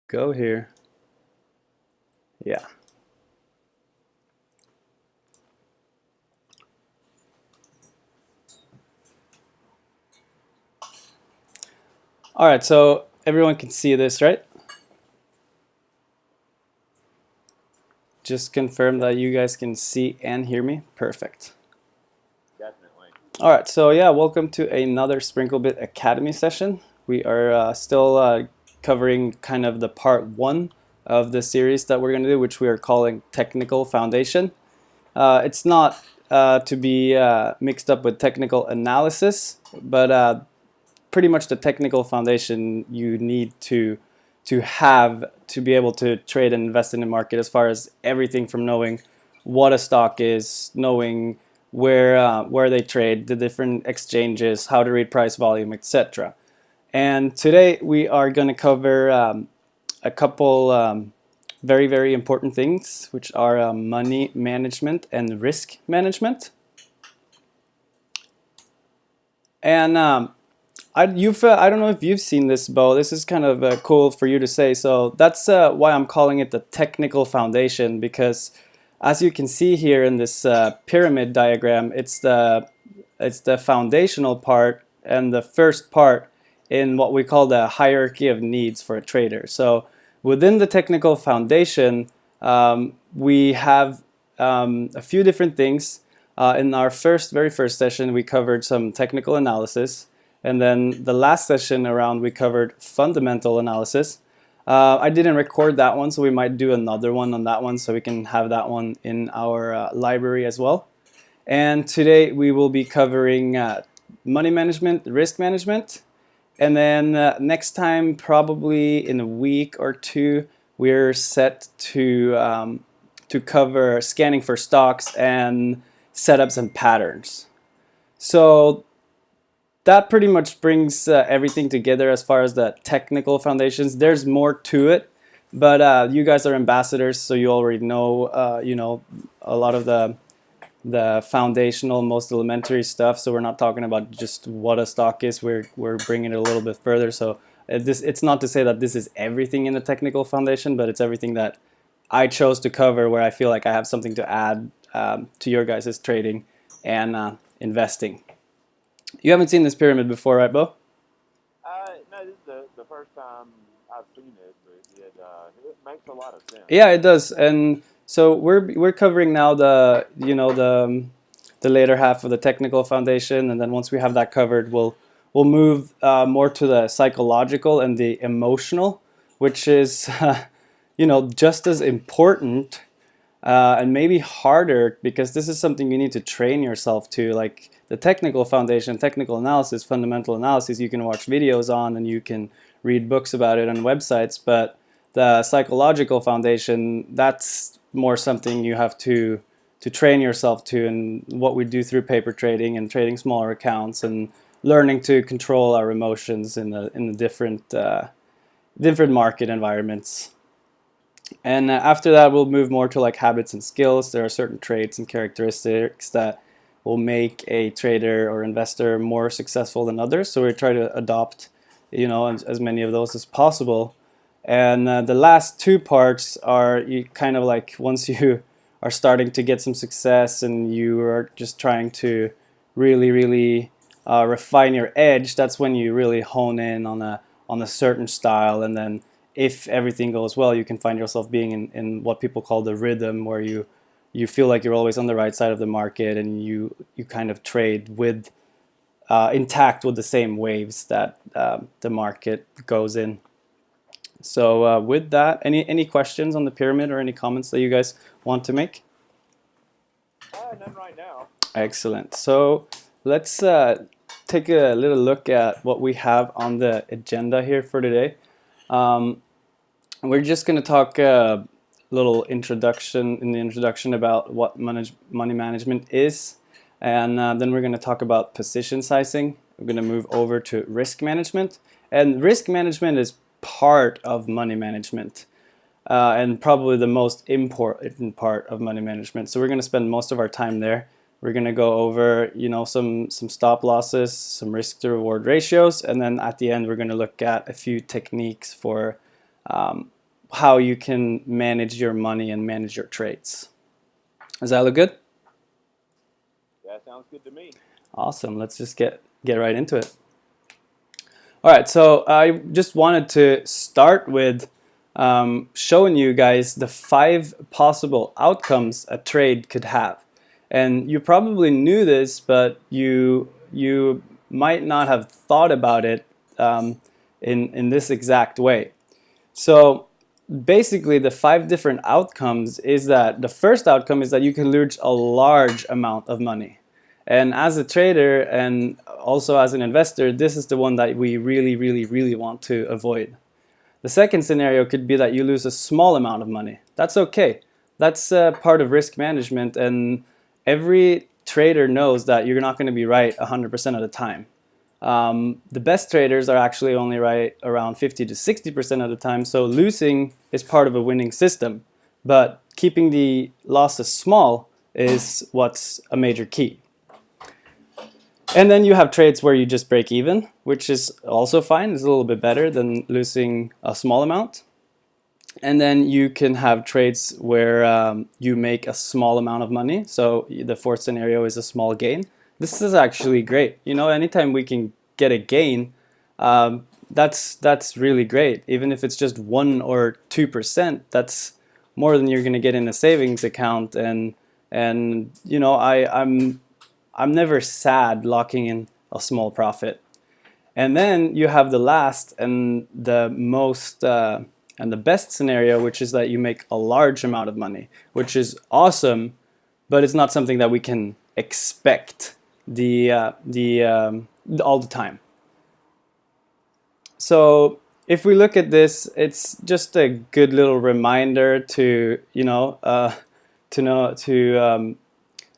Go here. Yeah. All right, so everyone can see this, right? Just confirm that you guys can see and hear me. Perfect. Definitely. All right, so yeah, welcome to another SprinkleBit Academy session. We are still covering kind of the part one of the series that we're going to do, which we are calling Technical Foundation. It's not to be mixed up with technical analysis, but pretty much the technical foundation you need to have to be able to trade and invest in the market, as far as everything from knowing what a stock is, knowing where they trade, the different exchanges, how to read price volume, etc. And today we are going to cover a couple very important things, which are money management and risk management. And I don't know if you've seen this, Bo. This is kind of cool for you to say. So that's why I'm calling it the technical foundation, because as you can see here in this pyramid diagram, it's the foundational part and the first part in what we call the hierarchy of needs for a trader. So within the technical foundation, we have a few different things. In our very first session, we covered some technical analysis. And then the last session around, we covered fundamental analysis. I didn't record that one, so we might do another one on that one so we can have that one in our library as well. And today we will be covering money management, risk management. And then next time, probably in a week or two, we're set to cover scanning for stocks and setups and patterns. So that pretty much brings everything together as far as the technical foundations. There's more to it, but you guys are ambassadors, so you already know, a lot of the foundational, most elementary stuff. So we're not talking about just what a stock is. We're bringing it a little bit further. So it's not to say that this is everything in the technical foundation, but it's everything that I chose to cover, where I feel like I have something to add to your guys' trading and investing. You haven't seen this pyramid before, right, Bo? No, this is the first time I've seen it, but it makes a lot of sense. Yeah, it does. And so we're covering now the later half of the technical foundation, and then once we have that covered, we'll move more to the psychological and the emotional, which is just as important and maybe harder, because this is something you need to train yourself to. Like the technical foundation, technical analysis, fundamental analysis, you can watch videos on and you can read books about it on websites, but the psychological foundation, that's more something you have to train yourself to, and what we do through paper trading and trading smaller accounts and learning to control our emotions in the different market environments. And after that, we'll move more to like habits and skills. There are certain traits and characteristics that will make a trader or investor more successful than others. So we try to adopt, as many of those as possible. And the last two parts are, you kind of like, once you are starting to get some success and you are just trying to really refine your edge, that's when you really hone in on a certain style. And then if everything goes well, you can find yourself being in what people call the rhythm, where you feel like you're always on the right side of the market, and you kind of trade with intact with the same waves that the market goes in. So with that, any questions on the pyramid or any comments that you guys want to make? None right now. Excellent. So let's take a little look at what we have on the agenda here for today. We're just going to talk a little introduction about what money management is, and then we're going to talk about position sizing. We're going to move over to risk management, and risk management is part of money management, and probably the most important part of money management. So we're going to spend most of our time there. We're going to go over, some stop losses, some risk to reward ratios, and then at the end we're going to look at a few techniques for how you can manage your money and manage your trades. Does that look good? That sounds good to me. Awesome. Let's just get right into it. All right, so I just wanted to start with showing you guys the 5 possible outcomes a trade could have. And you probably knew this, but you might not have thought about it in this exact way. So basically the 5 different outcomes is that the first outcome is that you can lose a large amount of money. And as a trader and also as an investor, this is the one that we really want to avoid. The second scenario could be that you lose a small amount of money. That's okay. That's part of risk management, and every trader knows that you're not going to be right 100% of the time. The best traders are actually only right around 50 to 60% of the time, so losing is part of a winning system, but keeping the losses small is what's a major key. And then you have trades where you just break even, which is also fine. It's a little bit better than losing a small amount. And then you can have trades where you make a small amount of money. So the fourth scenario is a small gain. This is actually great. You know, anytime we can get a gain, that's really great. Even if it's just 1 or 2%, that's more than you're going to get in a savings account. And you know, I'm never sad locking in a small profit. And then you have the last and the most and the best scenario, which is that you make a large amount of money, which is awesome, but it's not something that we can expect all the time. So if we look at this, it's just a good little reminder to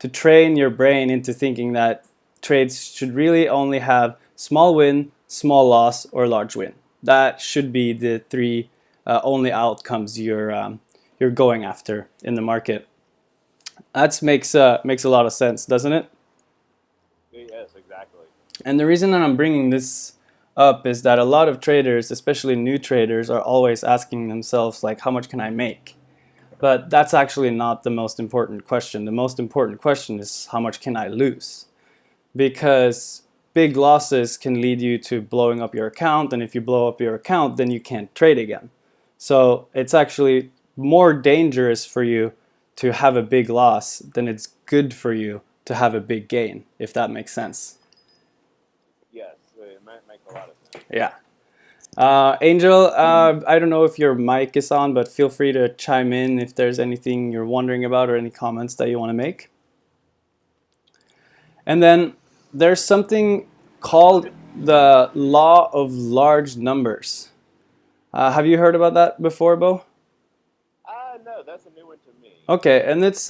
to train your brain into thinking that trades should really only have small win, small loss, or large win. That should be the 3 only outcomes you're going after in the market. That makes a lot of sense, doesn't it? Yes, exactly. And the reason that I'm bringing this up is that a lot of traders, especially new traders, are always asking themselves, like, how much can I make? But that's actually not the most important question. The most important question is, how much can I lose? Because big losses can lead you to blowing up your account, and if you blow up your account, then you can't trade again. So it's actually more dangerous for you to have a big loss than it's good for you to have a big gain, if that makes sense. Yes, it might make a lot of sense. Yeah. Angel, I don't know if your mic is on, but feel free to chime in if there's anything you're wondering about or any comments that you want to make. And then there's something called the law of large numbers. Have you heard about that before, Bo? No, that's a new one to me. Okay, and it's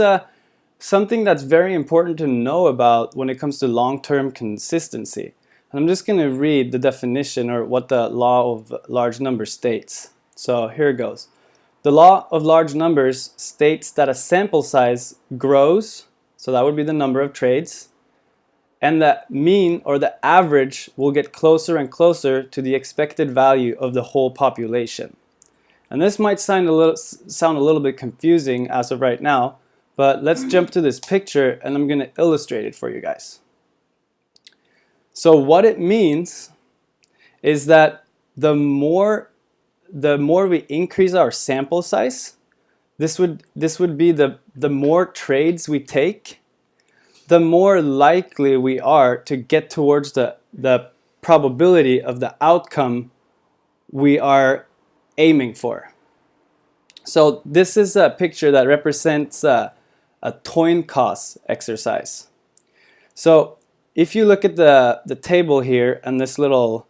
something that's very important to know about when it comes to long-term consistency. And I'm just going to read the definition, or what the law of large numbers states. So here it goes. The law of large numbers states that a sample size grows, so that would be the number of trades, and the mean or the average will get closer and closer to the expected value of the whole population. And this might sound a little bit confusing as of right now, but let's jump to this picture and I'm going to illustrate it for you guys. So what it means is that the more we increase our sample size, this would be the more trades we take, the more likely we are to get towards the probability of the outcome we are aiming for. So this is a picture that represents a coin toss exercise. So if you look at the table here and this little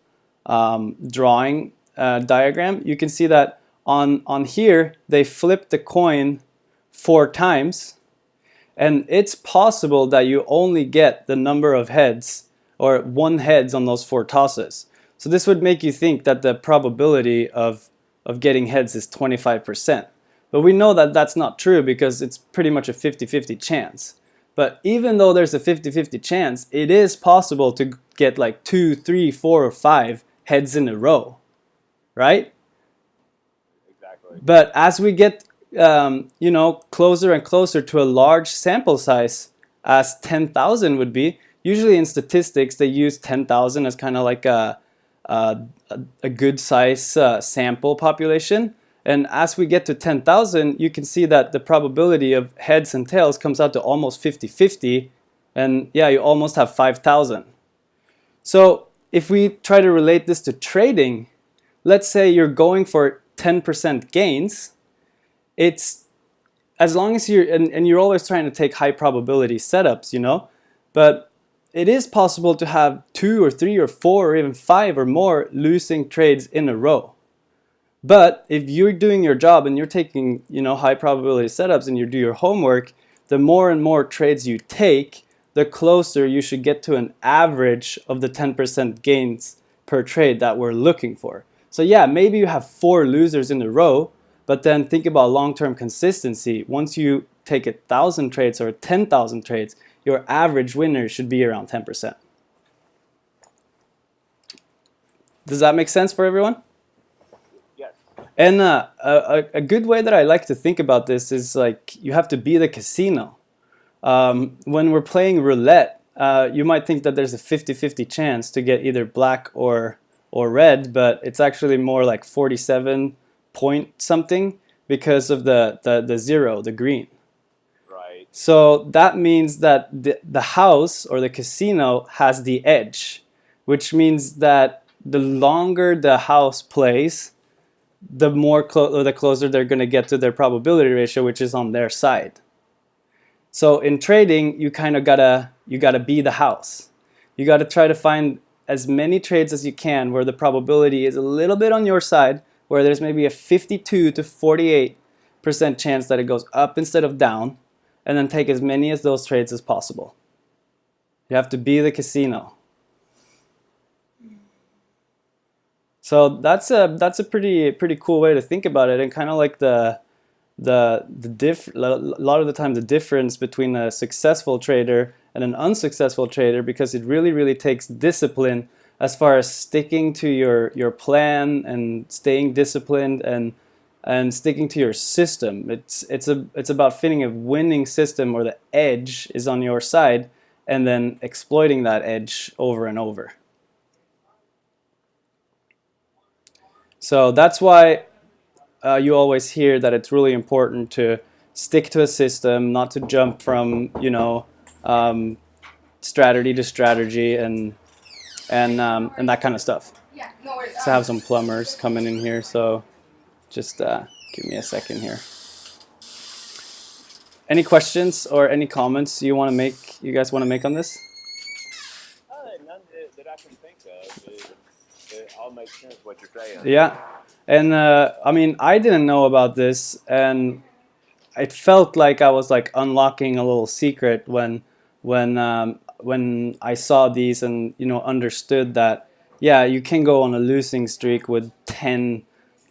drawing diagram, you can see that on here they flip the coin 4 times, and it's possible that you only get the number of heads, or 1 heads, on those 4 tosses. So this would make you think that the probability of getting heads is 25%. But we know that that's not true, because it's pretty much a 50-50 chance. But even though there's a 50-50 chance, it is possible to get like 2, 3, 4, or 5 heads in a row, right? Exactly. But as we get closer and closer to a large sample size, as 10,000 would be, usually in statistics they use 10,000 as kind of like a, a good size sample population. And as we get to 10,000, you can see that the probability of heads and tails comes out to almost 50-50. And yeah, you almost have 5,000. So if we try to relate this to trading, let's say you're going for 10% gains. It's as long as you're always trying to take high probability setups, but it is possible to have 2 or 3 or 4 or even 5 or more losing trades in a row. But if you're doing your job and you're taking high probability setups and you do your homework, the more and more trades you take, the closer you should get to an average of the 10% gains per trade that we're looking for. So yeah, maybe you have 4 losers in a row, but then think about long-term consistency. Once you take 1,000 trades or 10,000 trades, your average winner should be around 10%. Does that make sense for everyone? Yes. And a good way that I like to think about this is like you have to be the casino. When we're playing roulette, you might think that there's a 50-50 chance to get either black or red, but it's actually more like 47 point something because of the zero, the green. Right. So that means that the house or the casino has the edge, which means that the longer the house plays, the more the closer they're going to get to their probability ratio, which is on their side. So in trading, you kind of gotta be the house. You gotta try to find as many trades as you can where the probability is a little bit on your side, where there's maybe a 52 to 48% chance that it goes up instead of down, and then take as many of those trades as possible. You have to be the casino. So that's a pretty cool way to think about it, and kind of like a lot of the time the difference between a successful trader and an unsuccessful trader, because it really takes discipline as far as sticking to your plan and staying disciplined and sticking to your system. It's about finding a winning system where the edge is on your side and then exploiting that edge over and over. So that's why you always hear that it's really important to stick to a system, not to jump from strategy to strategy and that kind of stuff. Yeah, no worries. So I have some plumbers coming in here, so just give me a second here. Any questions or any comments you guys want to make on this? None that I can think of. It all makes sense what you're saying. Yeah, and I mean, I didn't know about this, and it felt like I was like unlocking a little secret when I saw these and understood that yeah, you can go on a losing streak with 10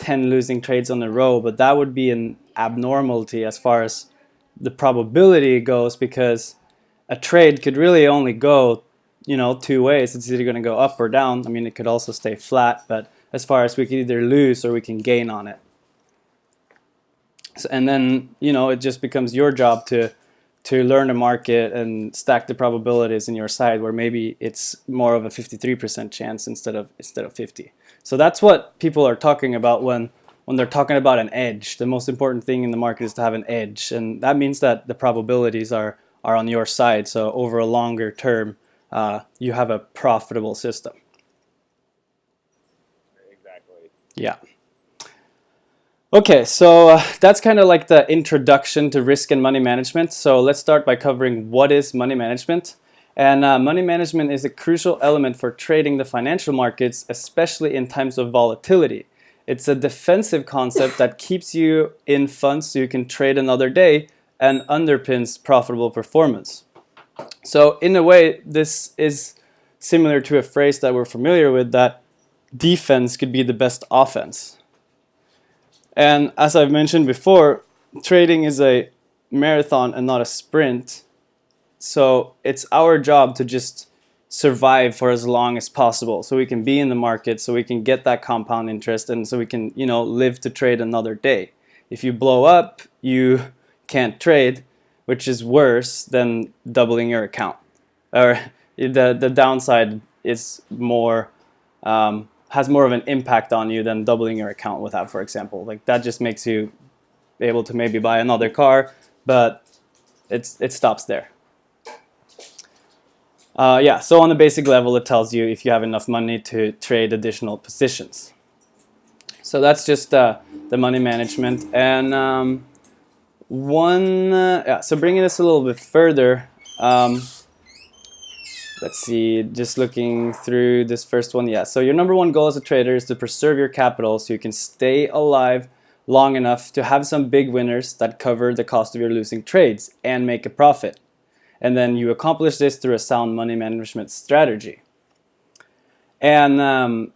losing trades on a row, but that would be an abnormality as far as the probability goes, because a trade could really only go 2 ways. It's either going to go up or down. I mean, it could also stay flat, but as far as we can either lose or we can gain on it. So, and then it just becomes your job to learn the market and stack the probabilities in your side, where maybe it's more of a 53% chance instead of 50. So that's what people are talking about when they're talking about an edge. The most important thing in the market is to have an edge, and that means that the probabilities are on your side. So over a longer term, you have a profitable system. Exactly. Yeah. Okay, so that's kind of like the introduction to risk and money management. So let's start by covering what is money management. And money management is a crucial element for trading the financial markets, especially in times of volatility. It's a defensive concept that keeps you in funds so you can trade another day and underpins profitable performance. So in a way, this is similar to a phrase that we're familiar with, that defense could be the best offense. And as I've mentioned before, trading is a marathon and not a sprint. So it's our job to just survive for as long as possible, so we can be in the market, so we can get that compound interest, and so we can, you know, live to trade another day. If you blow up, you can't trade, which is worse than doubling your account. Or the downside is more has more of an impact on you than doubling your account without, for example. Like that just makes you able to maybe buy another car, but it stops there. Yeah, so on the basic level, it tells you if you have enough money to trade additional positions. So that's just the money management. And so bringing this a little bit further, let's see, just looking through this first one. Yeah, so your number one goal as a trader is to preserve your capital so you can stay alive long enough to have some big winners that cover the cost of your losing trades and make a profit. And then you accomplish this through a sound money management strategy. And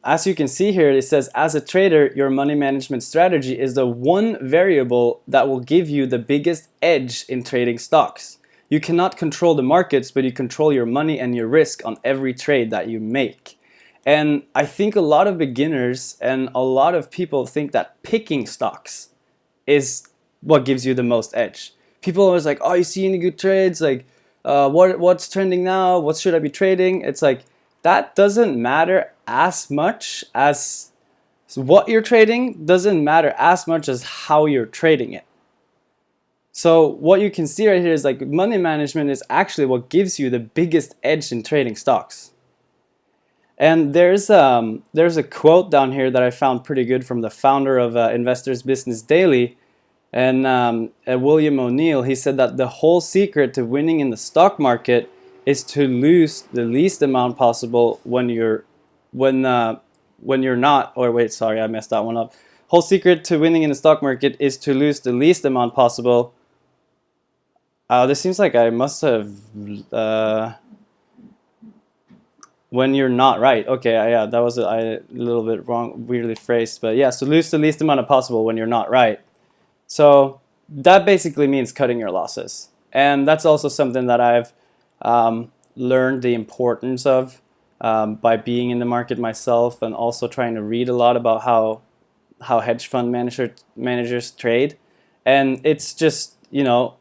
as you can see here, it says, as a trader, your money management strategy is the one variable that will give you the biggest edge in trading stocks. You cannot control the markets, but you control your money and your risk on every trade that you make. And I think a lot of beginners and a lot of people think that picking stocks is what gives you the most edge. People are always like, oh, you see any good trades? Like, what's trending now? What should I be trading? It's like, that doesn't matter as much as what you're trading doesn't matter as much as how you're trading it. So what you can see right here is like money management is actually what gives you the biggest edge in trading stocks. And there's a quote down here that I found pretty good from the founder of Investors Business Daily, and William O'Neill. He said that the whole secret to winning in the stock market is to lose the least amount possible when you're not. Or wait, sorry, I messed that one up. Whole secret to winning in the stock market is to lose the least amount possible. This seems like I must have when you're not right. Okay, yeah, that was a little bit wrong, weirdly phrased, but yeah. So lose the least amount of possible when you're not right. So that basically means cutting your losses, and that's also something that I've learned the importance of by being in the market myself, and also trying to read a lot about how hedge fund managers trade. And it's just, you know,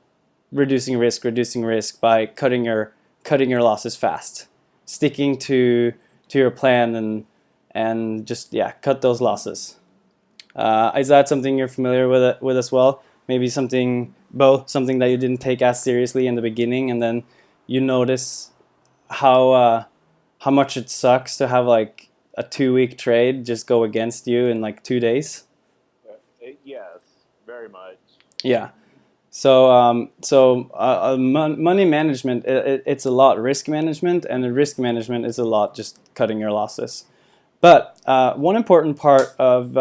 reducing risk by cutting your losses fast, sticking to your plan, and just, yeah, cut those losses. Is that something you're familiar with as well? Maybe something that you didn't take as seriously in the beginning, and then you notice how much it sucks to have like a 2-week trade just go against you in like 2 days. Yes, very much. Yeah. So money management, it's a lot risk management, and the risk management is a lot just cutting your losses. But one important part of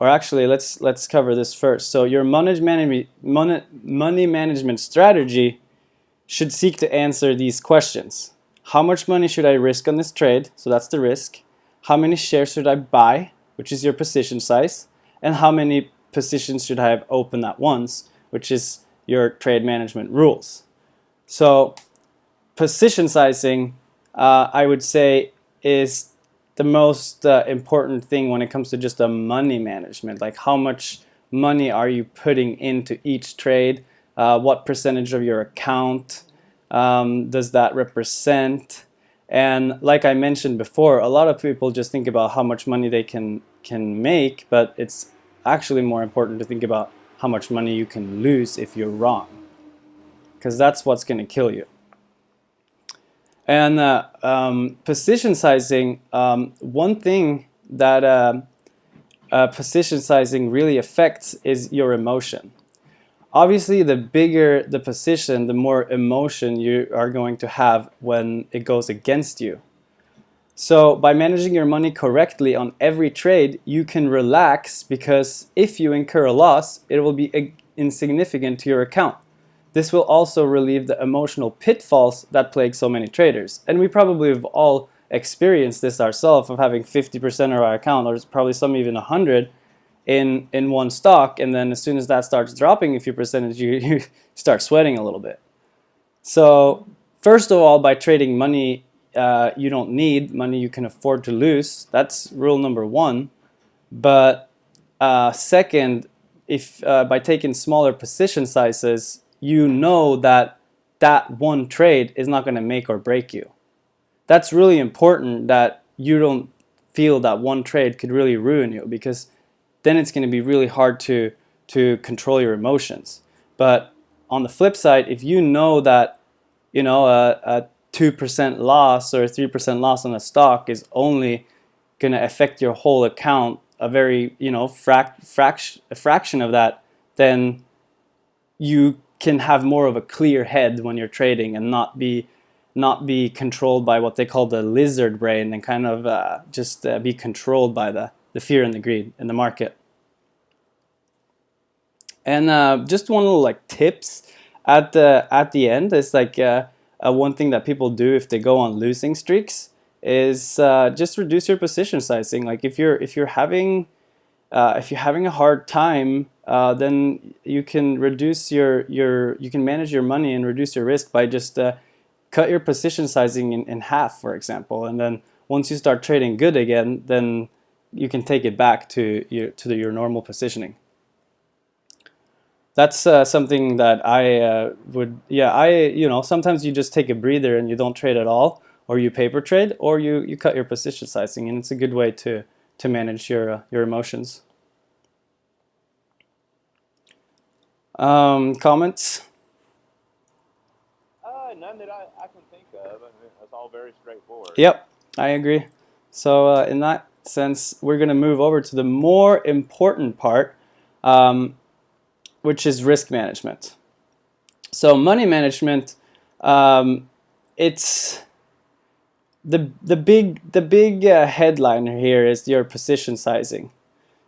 or actually, let's cover this first. So your money management strategy should seek to answer these questions. How much money should I risk on this trade? So that's the risk. How many shares should I buy, which is your position size? And how many positions should I have open at once, which is your trade management rules? So position sizing, I would say, is the most important thing when it comes to just a money management. Like, how much money are you putting into each trade? What percentage of your account does that represent? And like I mentioned before, a lot of people just think about how much money they can make, but it's actually more important to think about how much money you can lose if you're wrong, because that's what's going to kill you. And position sizing, one thing that position sizing really affects is your emotion. Obviously, the bigger the position, the more emotion you are going to have when it goes against you. So by managing your money correctly on every trade, you can relax, because if you incur a loss, it will be insignificant to your account. This will also relieve the emotional pitfalls that plague so many traders. And we probably have all experienced this ourselves, of having 50% of our account, or probably some even 100 in one stock, and then as soon as that starts dropping a few percentage, you start sweating a little bit. So first of all, by trading money you don't need, money you can afford to lose. That's rule number one. But second, if by taking smaller position sizes, you know that that one trade is not going to make or break you. That's really important, that you don't feel that one trade could really ruin you, because then it's going to be really hard to control your emotions. But on the flip side, if you know that a 2% loss or a 3% loss on a stock is only going to affect your whole account, a very a fraction of that, then you can have more of a clear head when you're trading and not be controlled by what they call the lizard brain, and kind of just be controlled by the fear and the greed in the market. And just one little like tips at the end is like one thing that people do if they go on losing streaks is just reduce your position sizing. Like if you're having a hard time, then you can reduce you can manage your money and reduce your risk by just cut your position sizing in half, for example. And then once you start trading good again, then you can take it back to your normal positioning. That's something that I would, sometimes you just take a breather and you don't trade at all, or you paper trade, or you cut your position sizing, and it's a good way to manage your emotions. Comments? None that I can think of. I mean, it's all very straightforward. Yep, I agree. So in that sense, we're going to move over to the more important part, which is risk management. So money management, it's the big headliner here is your position sizing.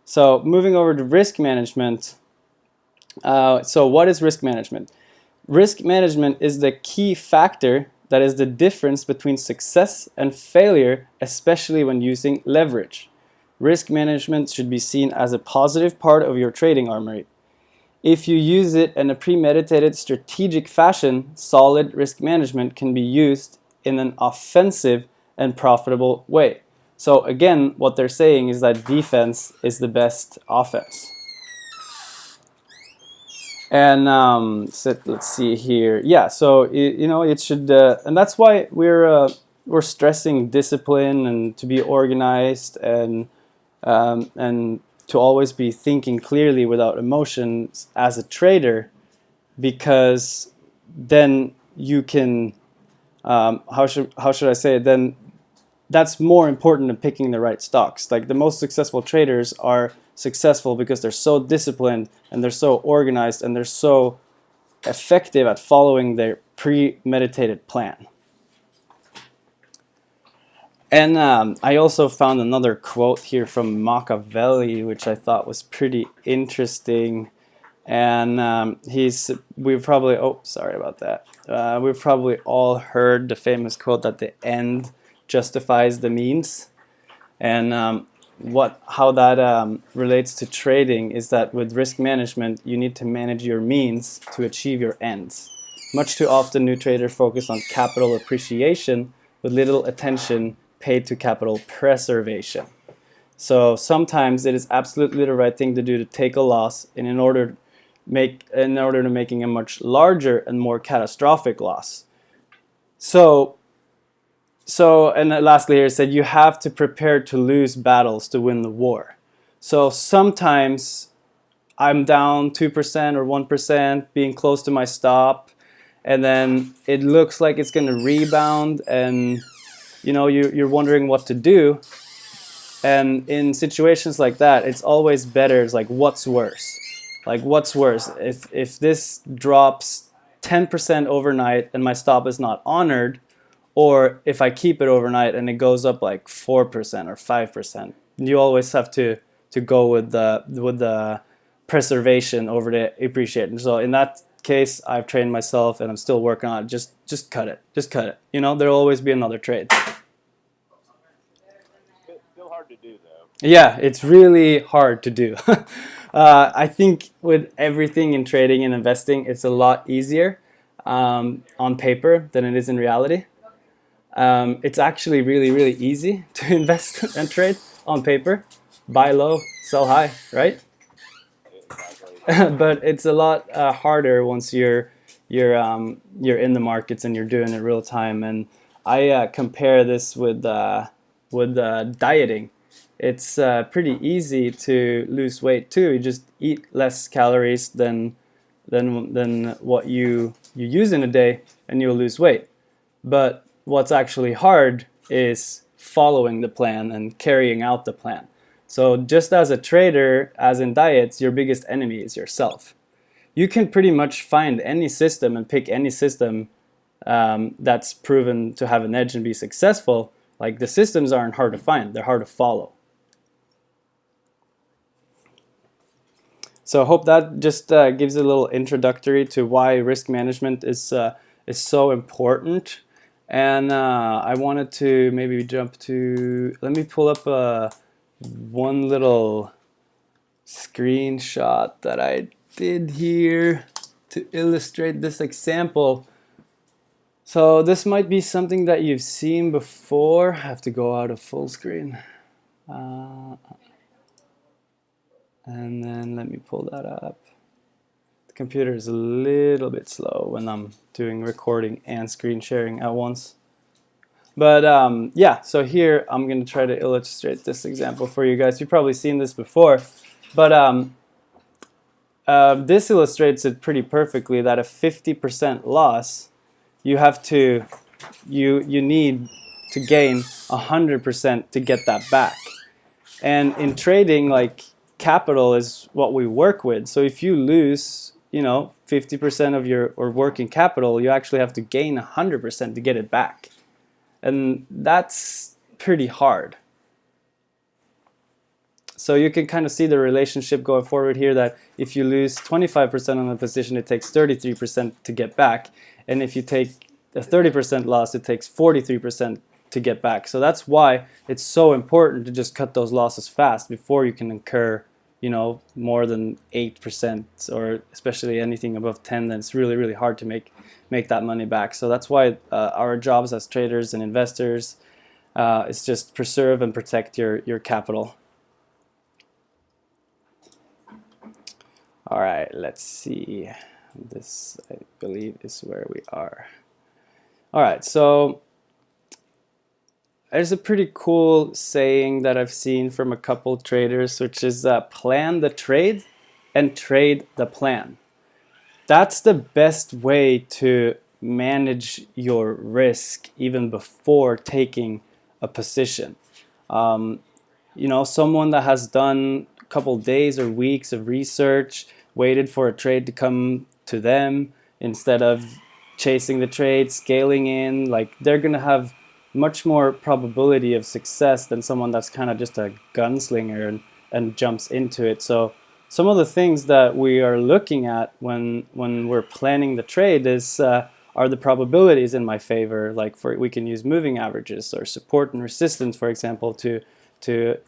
So moving over to risk management. So what is risk management? Risk management is the key factor that is the difference between success and failure, especially when using leverage. Risk management should be seen as a positive part of your trading armory. If you use it in a premeditated, strategic fashion, solid risk management can be used in an offensive and profitable way. So again, what they're saying is that defense is the best offense. And so let's see here. Yeah, so it should, and that's why we're stressing discipline and to be organized and to always be thinking clearly without emotions as a trader, because then you can how should I say it? Then that's more important than picking the right stocks. Like the most successful traders are successful because they're so disciplined and they're so organized and they're so effective at following their premeditated plan. And I also found another quote here from Machiavelli, which I thought was pretty interesting. And we've probably we've probably all heard the famous quote that the end justifies the means. And how that relates to trading is that with risk management, you need to manage your means to achieve your ends. Much too often, new traders focus on capital appreciation with little attention paid to capital preservation. So sometimes it is absolutely the right thing to do to take a loss in order to making a much larger and more catastrophic loss. So and lastly here it said you have to prepare to lose battles to win the war. So sometimes I'm down 2% or 1%, being close to my stop, and then it looks like it's going to rebound, and you're wondering what to do. And in situations like that, it's always better. It's like, what's worse? Like, what's worse? If this drops 10% overnight and my stop is not honored, or if I keep it overnight and it goes up like 4% or 5%, you always have to go with the preservation over the appreciation. So in that case, I've trained myself and I'm still working on it. Just cut it. Just cut it. There'll always be another trade. Still hard to do though. Yeah, it's really hard to do. I think with everything in trading and investing, it's a lot easier. on paper than it is in reality. It's actually really, really easy to invest and trade on paper. Buy low, sell high, right? Exactly. But it's a lot harder once you're in the markets and you're doing it real time. And I compare this with dieting. It's pretty easy to lose weight too. You just eat less calories than what you use in a day, and you'll lose weight. But what's actually hard is following the plan and carrying out the plan. So just as a trader, as in diets, your biggest enemy is yourself. You can pretty much find any system and pick any system that's proven to have an edge and be successful. Like, the systems aren't hard to find, they're hard to follow. So I hope that just gives a little introductory to why risk management is so important. And I wanted to maybe jump to, let me pull up one little screenshot that I did here to illustrate this example. So this might be something that you've seen before. I have to go out of full screen. And then let me pull that up. The computer is a little bit slow when I'm doing recording and screen sharing at once. But yeah, so here I'm going to try to illustrate this example for you guys. You've probably seen this before, but this illustrates it pretty perfectly, that a 50% loss, you need to gain 100% to get that back. And in trading, like, capital is what we work with. So if you lose, 50% of your working capital, you actually have to gain 100% to get it back. And that's pretty hard. So you can kind of see the relationship going forward here, that if you lose 25% on a position, it takes 33% to get back. And if you take a 30% loss, it takes 43% to get back. So that's why it's so important to just cut those losses fast before you can incur, more than 8%, or especially anything above 10, then it's really, really hard to make that money back. So that's why our jobs as traders and investors is just preserve and protect your capital. All right, let's see. This, I believe, is where we are. All right, so there's a pretty cool saying that I've seen from a couple traders, which is plan the trade and trade the plan. That's the best way to manage your risk even before taking a position. Someone that has done a couple days or weeks of research, waited for a trade to come to them instead of chasing the trade, scaling in, like, they're going to have much more probability of success than someone that's kind of just a gunslinger and jumps into it. So some of the things that we are looking at when we're planning the trade is are the probabilities in my favor. Like, we can use moving averages or support and resistance, for example, to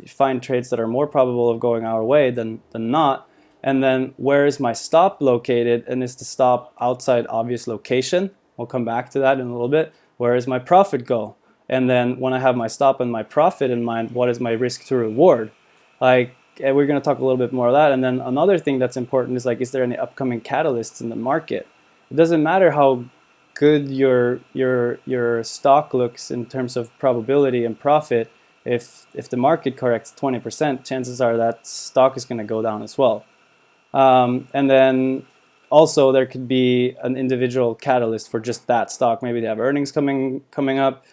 find trades that are more probable of going our way than not. And then, where is my stop located, and is the stop outside obvious location? We'll come back to that in a little bit. Where is my profit go? And then when I have my stop and my profit in mind, what is my risk to reward? Like, we're going to talk a little bit more of that. And then another thing that's important is, like, is there any upcoming catalysts in the market? It doesn't matter how good your stock looks in terms of probability and profit. If the market corrects 20%, chances are that stock is going to go down as well. And then also there could be an individual catalyst for just that stock. Maybe they have earnings coming up.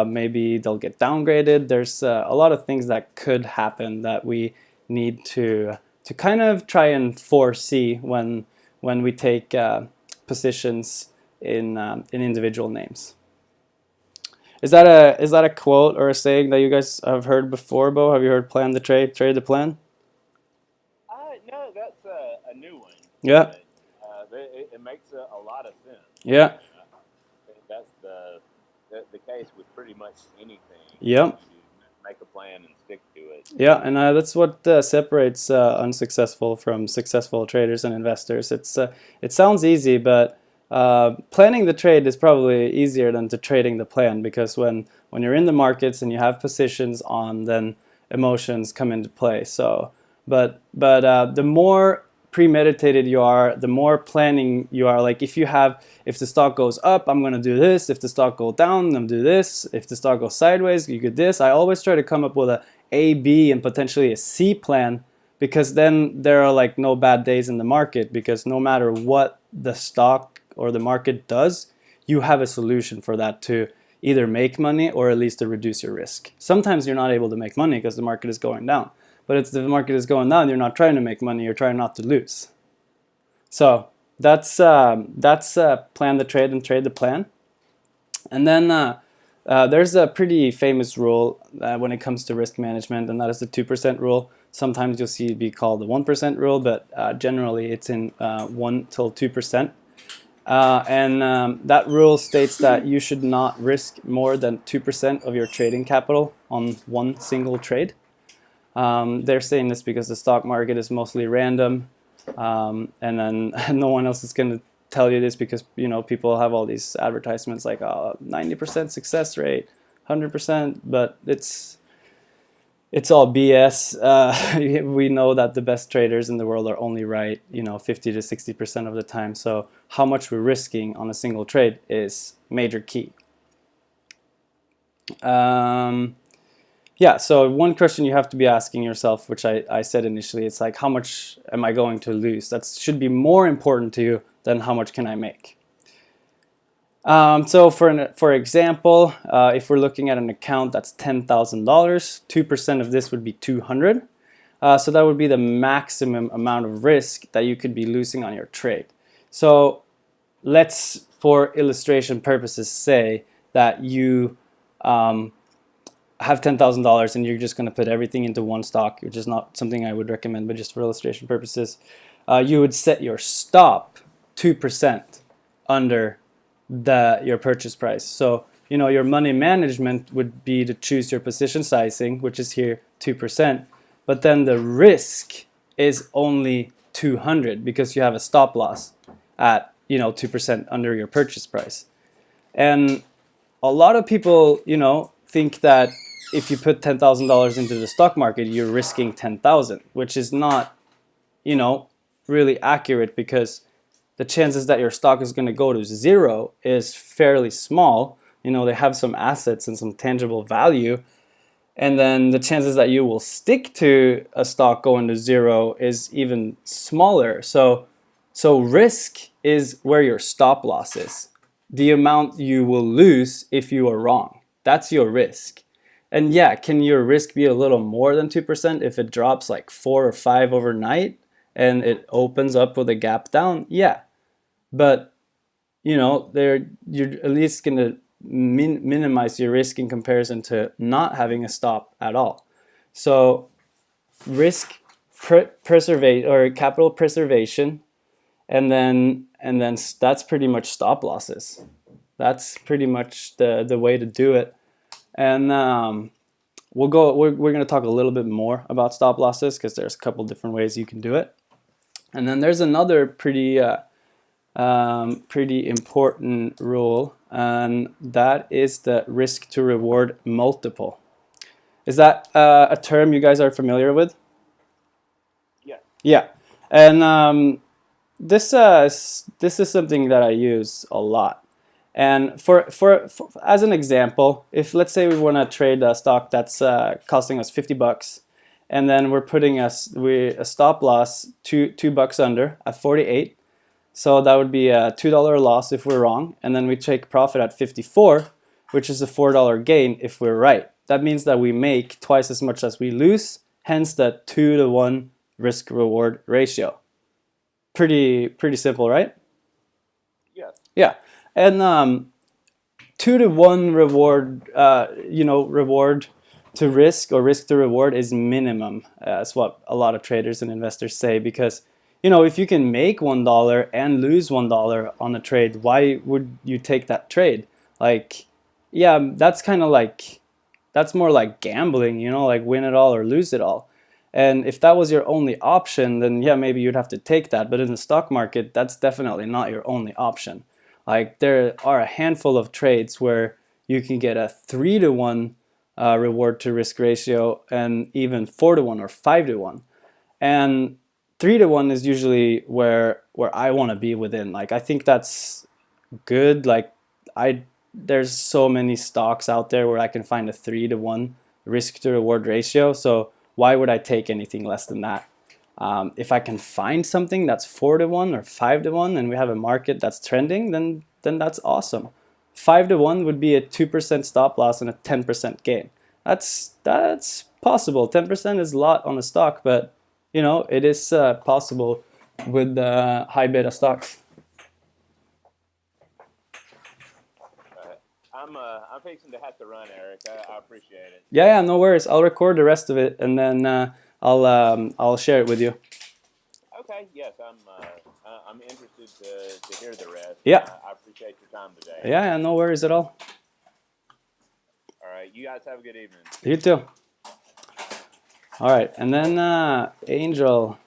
Maybe they'll get downgraded. There's a lot of things that could happen that we need to kind of try and foresee when we take positions in individual names. Is that a quote or a saying that you guys have heard before, Bo? Have you heard plan the trade, trade the plan? No, that's a new one. Yeah. It makes a lot of sense. Yeah. That's the case with pretty much anything. Yep. You make a plan and stick to it. Yeah, and that's what separates unsuccessful from successful traders and investors. It sounds easy, but planning the trade is probably easier than to trading the plan, because when you're in the markets and you have positions on, then emotions come into play. So, but the more premeditated you are, the more planning you are. Like if the stock goes up, I'm gonna do this. If the stock goes down, I'm gonna do this. If the stock goes sideways, you could this. I always try to come up with A, B, and potentially a C plan, because then there are like no bad days in the market, because no matter what the stock or the market does, you have a solution for that to either make money or at least to reduce your risk. Sometimes you're not able to make money because the market is going down, but if the market is going down, you're not trying to make money, you're trying not to lose. So that's plan the trade and trade the plan. And then there's a pretty famous rule when it comes to risk management, and that is the 2% rule. Sometimes you'll see it be called the 1% rule, but generally it's in 1 till 2%. That rule states that you should not risk more than 2% of your trading capital on one single trade. They're saying this because the stock market is mostly random, and then no one else is going to tell you this, because people have all these advertisements like 90% success rate, 100%, but it's all BS. We know that the best traders in the world are only right 50 to 60% of the time. So how much we're risking on a single trade is major key. Yeah, so one question you have to be asking yourself, which I said initially, it's like, how much am I going to lose? That should be more important to you than how much can I make. So for example, if we're looking at an account that's $10,000, 2% of this would be 200. So that would be the maximum amount of risk that you could be losing on your trade. So let's, for illustration purposes, say that you have $10,000 and you're just going to put everything into one stock, which is not something I would recommend, but just for illustration purposes, you would set your stop 2% under your purchase price. So your money management would be to choose your position sizing, which is here 2%, but then the risk is only 200 because you have a stop loss at 2% under your purchase price. And a lot of people think that if you put $10,000 into the stock market, you're risking 10,000, which is not really accurate, because the chances that your stock is going to go to zero is fairly small. They have some assets and some tangible value. And then the chances that you will stick to a stock going to zero is even smaller. So risk is where your stop loss is. The amount you will lose if you are wrong. That's your risk. And yeah, can your risk be a little more than 2% if it drops like 4 or 5 overnight and it opens up with a gap down? Yeah. But you're at least going to minimize your risk in comparison to not having a stop at all. So risk preservation or capital preservation, and then that's pretty much stop losses. That's pretty much the way to do it. And we're going to talk a little bit more about stop losses, because there's a couple different ways you can do it. And then there's another pretty important rule, and that is the risk to reward multiple. Is that a term you guys are familiar with? Yeah. Yeah. And this is something that I use a lot. And for as an example, if let's say we want to trade a stock that's costing us $50, and then we're putting a stop loss $2 under at 48. So that would be a $2 loss if we're wrong, and then we take profit at 54, which is a $4 gain if we're right. That means that we make twice as much as we lose, hence the 2-to-1 risk reward ratio. Pretty simple, right? Yes. Yeah. And 2-to-1 reward, reward to risk or risk to reward is minimum. That's what a lot of traders and investors say, because if you can make $1 and lose $1 on a trade, why would you take that trade? Like, yeah, that's kind of like, that's more like gambling, like win it all or lose it all. And if that was your only option, then yeah, maybe you'd have to take that. But in the stock market, that's definitely not your only option. Like there are a handful of trades where you can get a 3-to-1 reward to risk ratio, and even 4-to-1 or 5-to-1. And 3-to-1 is usually where I want to be within. Like I think that's good. Like there's so many stocks out there where I can find a 3-to-1 risk to reward ratio. So why would I take anything less than that? If I can find something that's 4-to-1 or 5-to-1 and we have a market that's trending, then that's awesome. 5-to-1 would be a 2% stop loss and a 10% gain. That's possible. 10% is a lot on a stock, but you know, it is possible with high beta stocks. I'm fixing to have to run, Eric. I appreciate it. Yeah, no worries. I'll record the rest of it and then I'll share it with you. Okay. Yes, I'm interested to hear the rest. Yeah. I appreciate your time today. Yeah, no worries at all. All right. You guys have a good evening. You too. All right, and then Angel,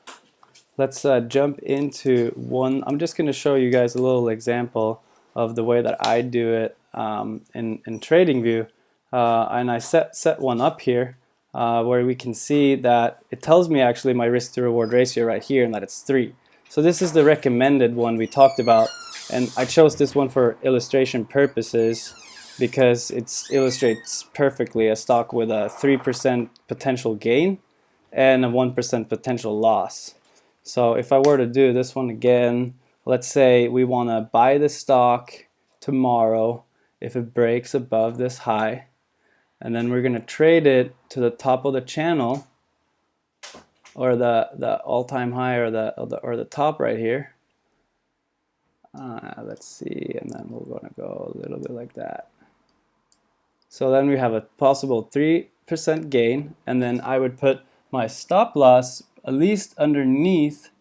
let's jump into one. I'm just going to show you guys a little example of the way that I do it in TradingView. And I set one up here where we can see that it tells me actually my risk to reward ratio right here and that it's 3. So this is the recommended one we talked about, and I chose this one for illustration purposes because it illustrates perfectly a stock with a 3% potential gain and a 1% potential loss. So if I were to do this one again, let's say we want to buy the stock tomorrow if it breaks above this high, and then we're going to trade it to the top of the channel, or the all-time high, or the top right here. Let's see, and then we're going to go a little bit like that. So then we have a possible 3% gain, and then I would put my stop loss at least underneath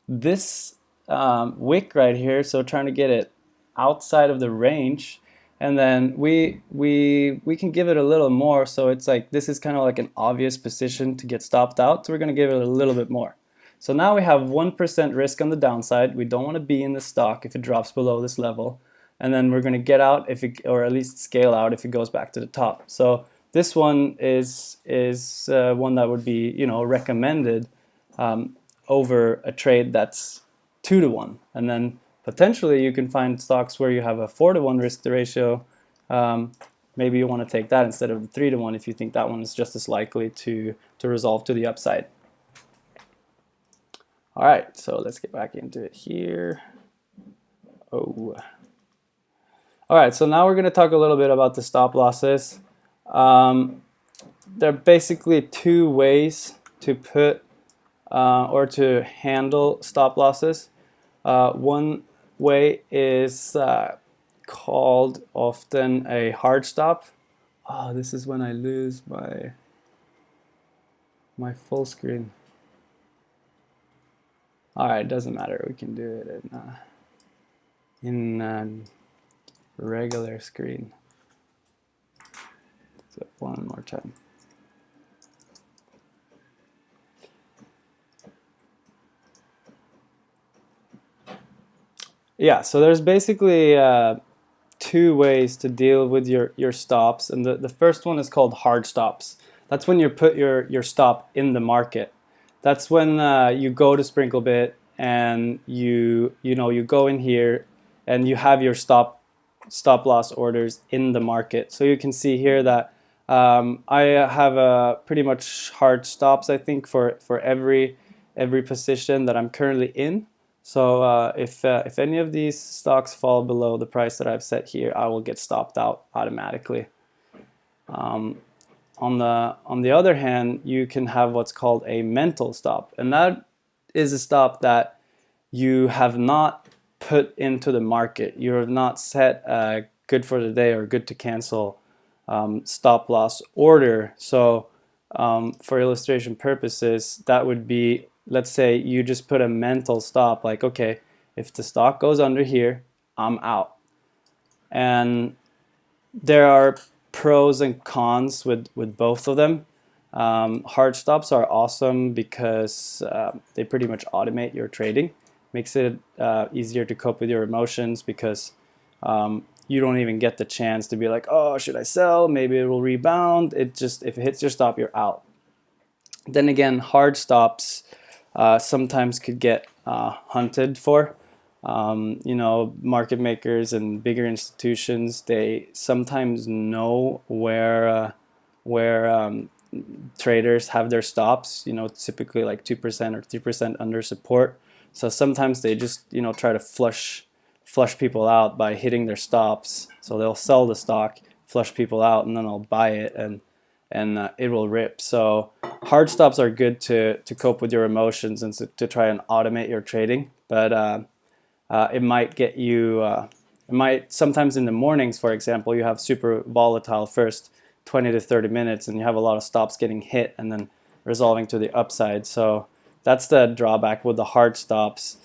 this wick right here, so trying to get it outside of the range, and then we can give it a little more, so it's like this is kind of like an obvious position to get stopped out, so we're going to give it a little bit more. So now we have 1% risk on the downside. We don't want to be in the stock if it drops below this level, and then we're going to get out if it, or at least scale out if it goes back to the top. So this one is one that would be, you know, recommended over a trade that's 2-to-1, and then potentially you can find stocks where you have a 4-to-1 risk to ratio. Maybe you want to take that instead of the 3-to-1 if you think that one is just as likely to resolve to the upside. All right, so let's get back into it here. Oh. All right, so now we're going to talk a little bit about the stop losses. There are basically 2 ways to put or to handle stop losses. One way is called often a hard stop. Oh, this is when I lose my full screen. All right, doesn't matter. We can do it in regular screen. So one more time. Yeah, so there's basically 2 ways to deal with your stops, and the first one is called hard stops. That's when you put your stop in the market. That's when you go to SprinkleBit and you go in here and you have your stop loss orders in the market. So you can see here that I have pretty much hard stops, I think, for every position that I'm currently in. So if any of these stocks fall below the price that I've set here, I will get stopped out automatically. On the other hand, you can have what's called a mental stop, and that is a stop that you have not put into the market. You have not set a good for the day or good to cancel stop loss order. So for illustration purposes, that would be, let's say you just put a mental stop, like, okay, if the stock goes under here, I'm out. And there are pros and cons with both of them. Hard stops are awesome because they pretty much automate your trading. Makes it easier to cope with your emotions because you don't even get the chance to be like, oh, should I sell? Maybe it will rebound. It just, if it hits your stop, you're out. Then again, hard stops sometimes could get hunted for. You know, market makers and bigger institutions, they sometimes know where traders have their stops, you know, typically like 2% or 3% under support. So sometimes they just, you know, try to flush people out by hitting their stops. So they'll sell the stock, flush people out, and then they'll buy it, and it will rip. So hard stops are good to cope with your emotions and to try and automate your trading, but it might get you, it might, sometimes in the mornings, for example, you have super volatile first 20 to 30 minutes and you have a lot of stops getting hit and then resolving to the upside. So that's the drawback with the hard stops,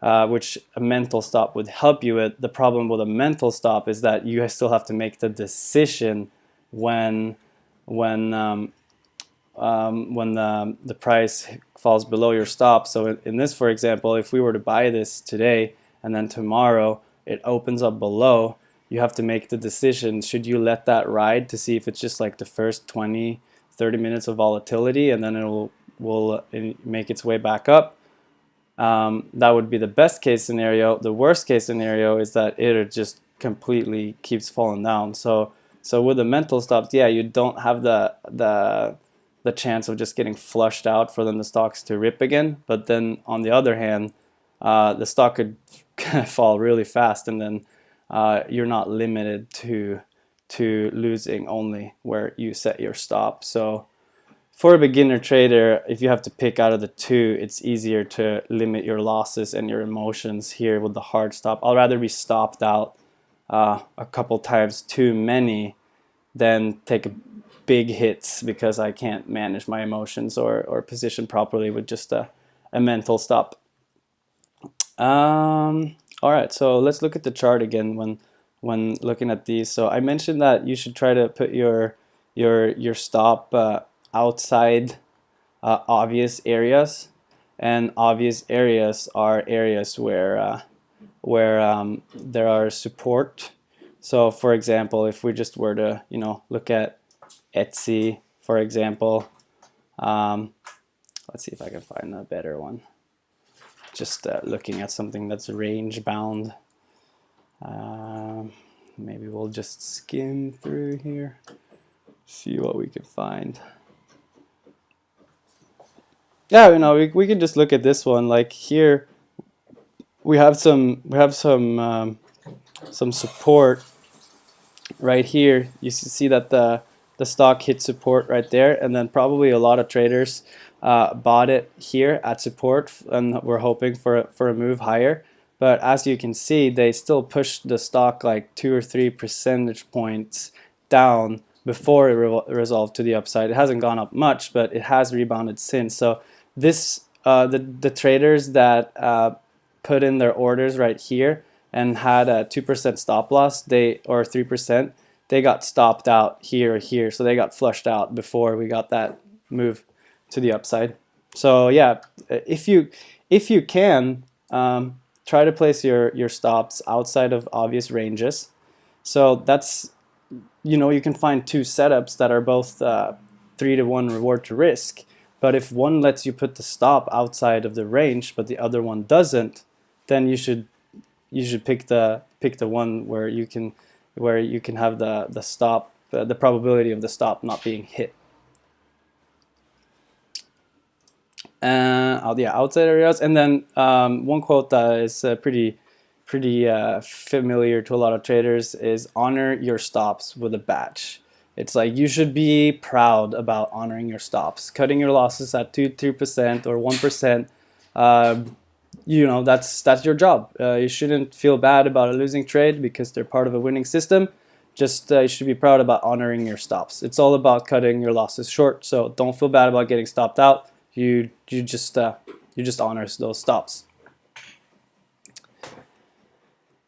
which a mental stop would help you with. The problem with a mental stop is that you still have to make the decision when the price falls below your stop. So in this, for example, if we were to buy this today and then tomorrow it opens up below, you have to make the decision, should you let that ride to see if it's just like the first 20-30 minutes of volatility and then it will make its way back up. That would be the best case scenario. The worst case scenario is that it just completely keeps falling down. So with the mental stops, yeah, you don't have the chance of just getting flushed out for then the stocks to rip again. But then on the other hand, the stock could fall really fast, and then you're not limited to losing only where you set your stop. So for a beginner trader, if you have to pick out of the two, it's easier to limit your losses and your emotions here with the hard stop. I'll rather be stopped out a couple times too many than take big hits because I can't manage my emotions or position properly with just a mental stop. All right, so let's look at the chart again when looking at these. So I mentioned that you should try to put your stop outside obvious areas, and obvious areas are areas where there are support. So for example, if we just were to, you know, look at Etsy, for example, let's see if I can find a better one. Just looking at something that's range bound. Maybe we'll just skim through here, see what we can find. Yeah, you know, we can just look at this one. Like here, we have some support right here. You see that the stock hit support right there, and then probably a lot of traders bought it here at support, and we're hoping for a move higher. But as you can see, they still pushed the stock like 2 or 3 percentage points down before it resolved to the upside. It hasn't gone up much, but it has rebounded since. So this the traders that put in their orders right here and had a 2% stop loss, or 3%, they got stopped out here or here. So they got flushed out before we got that move to the upside. So yeah, if you can, try to place your stops outside of obvious ranges. So that's, you know, you can find two setups that are both 3-to-1 reward to risk. But if one lets you put the stop outside of the range, but the other one doesn't, then you should pick the one where you can have the stop, the probability of the stop not being hit. Yeah, outside areas. And then one quote that is pretty familiar to a lot of traders is honor your stops with a badge. It's like you should be proud about honoring your stops, cutting your losses at 2-3% or 1%. You know, that's your job. You shouldn't feel bad about a losing trade because they're part of a winning system. Just you should be proud about honoring your stops. It's all about cutting your losses short. So don't feel bad about getting stopped out. You just honor those stops.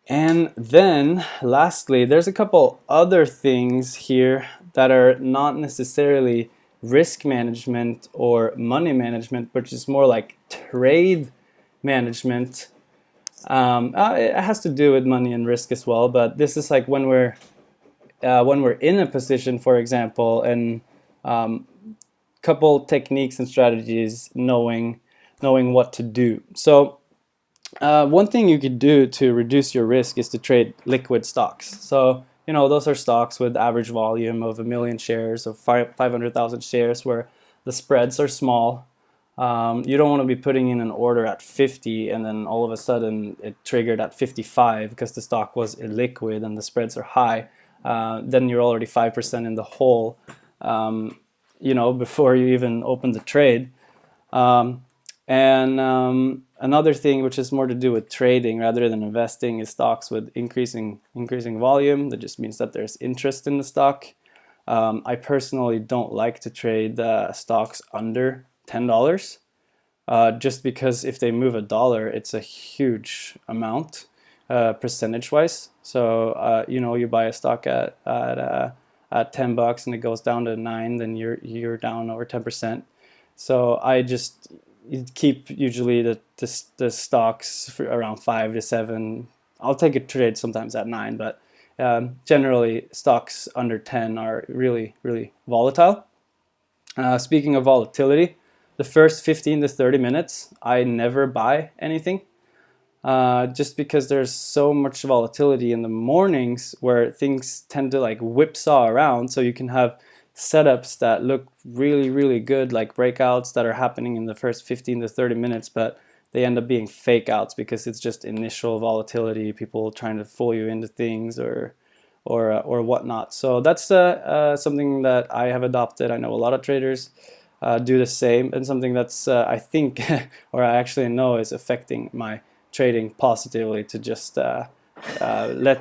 And then lastly, there's a couple other things here that are not necessarily risk management or money management, but just more like trade management. It has to do with money and risk as well, but this is like when we're in a position, for example, and couple techniques and strategies, knowing what to do. So one thing you could do to reduce your risk is to trade liquid stocks. So those are stocks with average volume of 1 million shares or 500,000 shares, where the spreads are small. You don't want to be putting in an order at 50 and then all of a sudden it triggered at 55 because the stock was illiquid and the spreads are high. Then you're already 5% in the hole, before you even open the trade. And another thing, which is more to do with trading rather than investing, is stocks with increasing volume. That just means that there's interest in the stock. I personally don't like to trade stocks under $10, just because if they move $1, it's a huge amount percentage-wise. So you buy a stock at $10 and it goes down to 9, then you're down over 10%. So I just keep usually the stocks for around 5 to 7. I'll take a trade sometimes at 9, but generally stocks under 10 are really, really volatile. Speaking of volatility, the first 15 to 30 minutes, I never buy anything. Just because there's so much volatility in the mornings where things tend to like whipsaw around. So you can have setups that look really, really good, like breakouts that are happening in the first 15 to 30 minutes, but they end up being fake outs because it's just initial volatility, people trying to fool you into things or whatnot. So that's something that I have adopted. I know a lot of traders do the same, and something that's I think or I actually know is affecting my trading positively, to just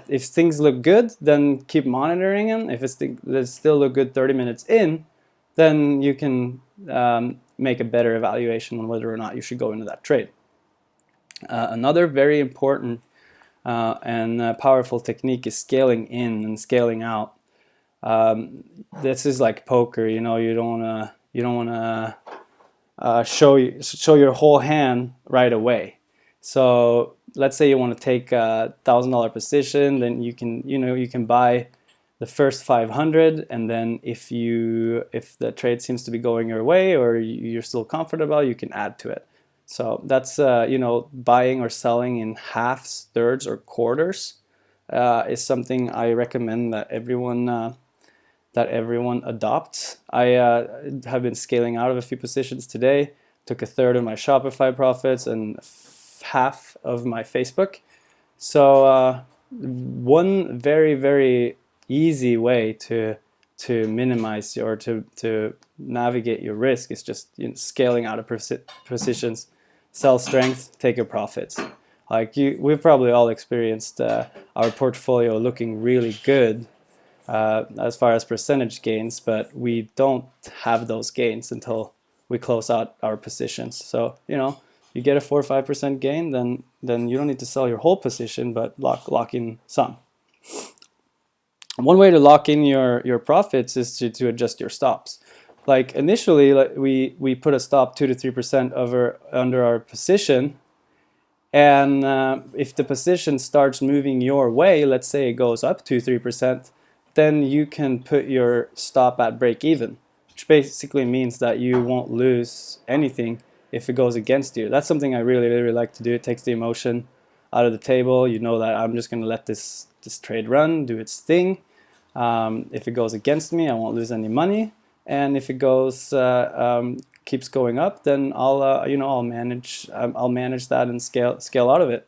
if things look good, then keep monitoring them. If they still look good 30 minutes in, then you can make a better evaluation on whether or not you should go into that trade. Another very important and powerful technique is scaling in and scaling out. This is like poker, you don't want to show your whole hand right away. So let's say you want to take a $1,000 position, then you can buy the first 500, and then if the trade seems to be going your way or you're still comfortable, you can add to it. So that's buying or selling in halves, thirds, or quarters is something I recommend that everyone adopts. I have been scaling out of a few positions today. Took a third of my Shopify profits and half of my Facebook. So one very, very easy way to minimize or to navigate your risk is just scaling out of positions. Sell strength, take your profits. We've probably all experienced our portfolio looking really good as far as percentage gains, but we don't have those gains until we close out our positions. So you get a 4 or 5% gain, then you don't need to sell your whole position, but lock in some. One way to lock in your profits is to adjust your stops. Like initially, we put a stop 2 to 3% under our position, and if the position starts moving your way, let's say it goes up 2-3%, then you can put your stop at break even, which basically means that you won't lose anything if it goes against you. That's something I really, really like to do. It takes the emotion out of the table. You know that I'm just going to let this trade run, do its thing. If it goes against me, I won't lose any money. And if it goes keeps going up, then I'll manage that and scale out of it.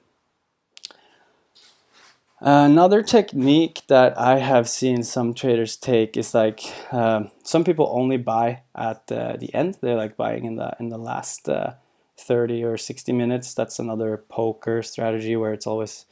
Another technique that I have seen some traders take is like some people only buy at the end. They like buying in the last 30 or 60 minutes. That's another poker strategy where it's always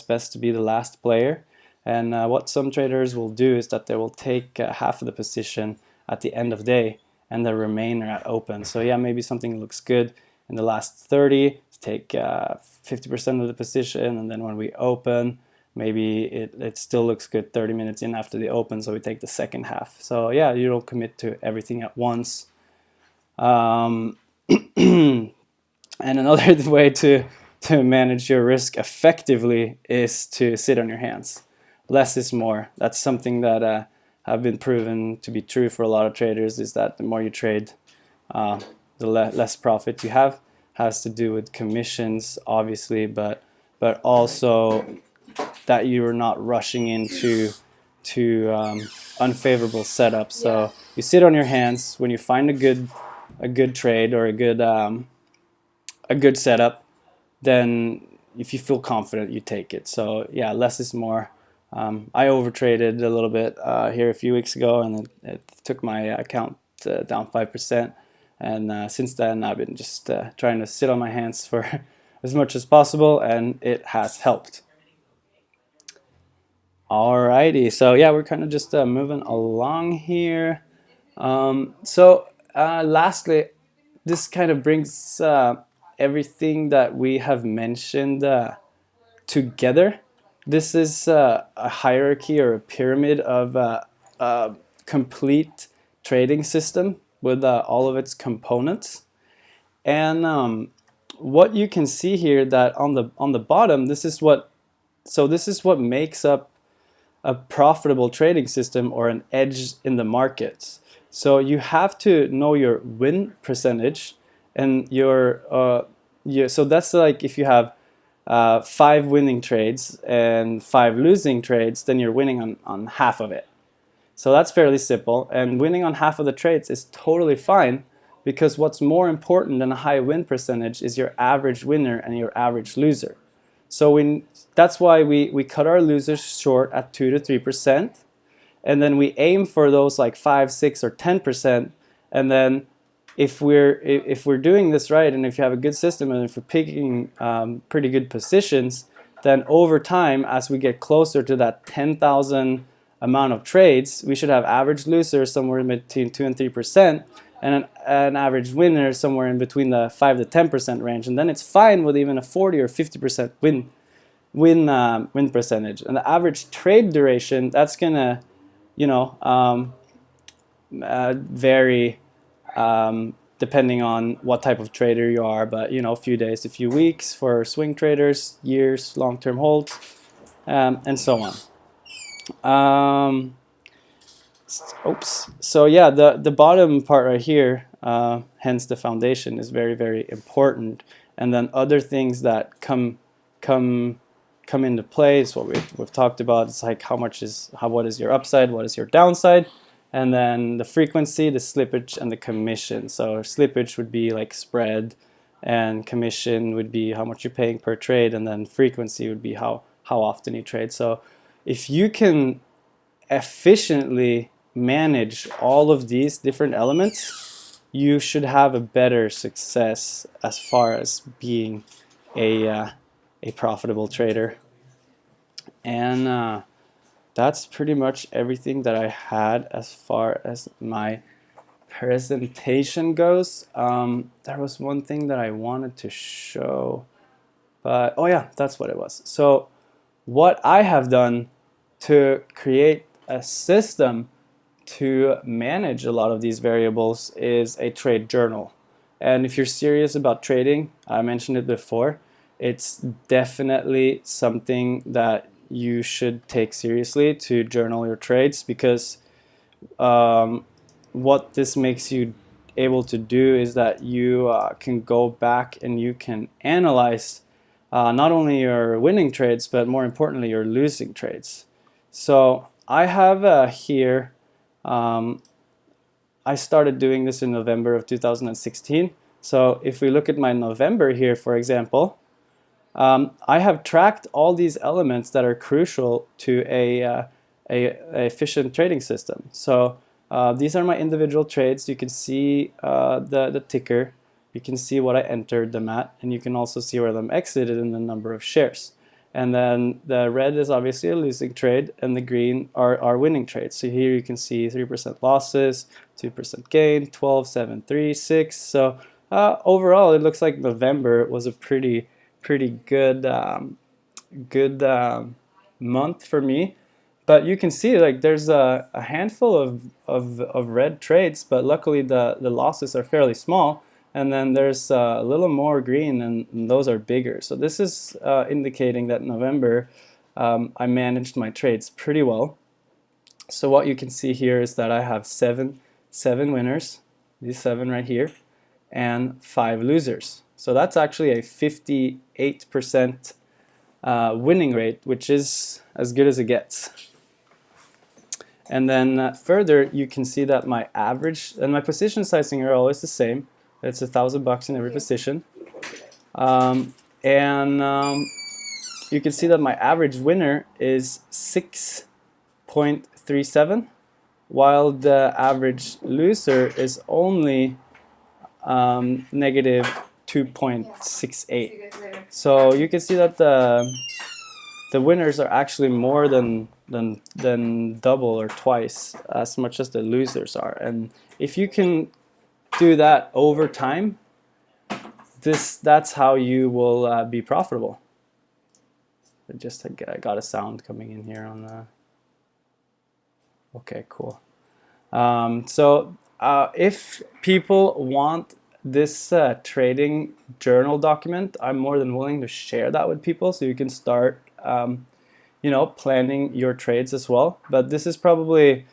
best to be the last player. And what some traders will do is that they will take half of the position at the end of the day and the remainder at open. So yeah, maybe something looks good in the last 30, take 50% of the position, and then when we open, maybe it still looks good 30 minutes in after the open, so we take the second half. So yeah, you don't commit to everything at once. And another way to to manage your risk effectively is to sit on your hands. Less is more. That's something that have been proven to be true for a lot of traders, is that the more you trade, the less profit you have. Has to do with commissions, obviously, but also that you're not rushing into unfavorable setups. So you sit on your hands when you find a good trade or a good setup. Then if you feel confident, you take it. So yeah, less is more. I overtraded a little bit here a few weeks ago, and it took my account down 5%. And since then, I've been just trying to sit on my hands for as much as possible, and it has helped. Alrighty, so yeah, we're kind of just moving along here. Lastly, this kind of brings everything that we have mentioned together. This is a hierarchy or a pyramid of a complete trading system with all of its components. And what you can see here, that on the bottom, this is what makes up a profitable trading system or an edge in the markets. So you have to know your win percentage, and so that's like if you have 5 winning trades and 5 losing trades, then you're winning on half of it. So that's fairly simple, and winning on half of the trades is totally fine, because what's more important than a high win percentage is your average winner and your average loser. So that's why we cut our losers short at 2 to 3%, and then we aim for those like 5, 6, or 10%. And then if we're doing this right, and if you have a good system, and if we're picking pretty good positions, then over time, as we get closer to that 10,000 amount of trades, we should have average losers somewhere in between 2 and 3%, and an average winner somewhere in between the 5 to 10% range. And then it's fine with even a 40 or 50% win percentage. And the average trade duration, that's gonna vary depending on what type of trader you are, but a few days, a few weeks for swing traders, years, long-term holds, and so on. Oops. So yeah, the bottom part right here, hence the foundation, is very, very important. And then other things that come into play is what we've talked about. It's like what is your upside, what is your downside, and then the frequency, the slippage, and the commission. So slippage would be like spread, and commission would be how much you're paying per trade, and then frequency would be how often you trade. So if you can efficiently manage all of these different elements, you should have a better success as far as being a profitable trader. And that's pretty much everything that I had as far as my presentation goes. There was one thing that I wanted to show, but oh yeah, that's what it was. So what I have done to create a system to manage a lot of these variables is a trade journal. And if you're serious about trading, I mentioned it before, it's definitely something that you should take seriously, to journal your trades, because what this makes you able to do is that you can go back and you can analyze not only your winning trades, but more importantly your losing trades. So I have here, I started doing this in November of 2016. So if we look at my November here, for example, I have tracked all these elements that are crucial to a efficient trading system. So these are my individual trades. You can see the ticker, you can see what I entered them at, and you can also see where them exited in the number of shares. And then the red is obviously a losing trade, and the green are winning trades. So here you can see 3% losses, 2% gain, 12, 7, 3, 6. So overall, it looks like November was a pretty good month for me. But you can see like there's a handful of red trades, but luckily the losses are fairly small. and then there's a little more green, and those are bigger. So this is indicating that November I managed my trades pretty well. So what you can see here is that I have seven winners, these 7 right here, and 5 losers. So that's actually a 58% winning rate, which is as good as it gets. And then further, you can see that my average and my position sizing are always the same. It's $1,000 in every position. You can see that my average winner is 6.37, while the average loser is only negative 2.68. So you can see that the winners are actually more than double or twice as much as the losers are. And if you can do that over time, that's how you will be profitable. I got a sound coming in here on the. Okay, cool. If people want this trading journal document, I'm more than willing to share that with people, so you can start planning your trades as well. But this is probably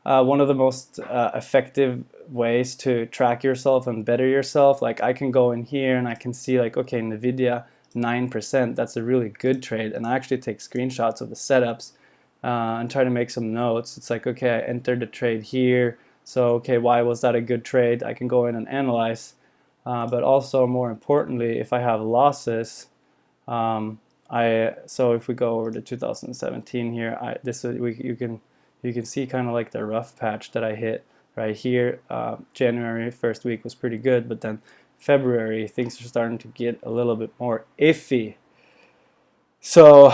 one of the most effective ways to track yourself and better yourself. Like, I can go in here and I can see, like, okay, NVIDIA 9%, that's a really good trade, and I actually take screenshots of the setups and try to make some notes. It's like, okay, I entered the trade here, so okay, why was that a good trade? I can go in and analyze, but also more importantly, if I have losses, so if we go over to 2017 here, you can see kind of like the rough patch that I hit right here. January first week was pretty good, but then February things are starting to get a little bit more iffy. So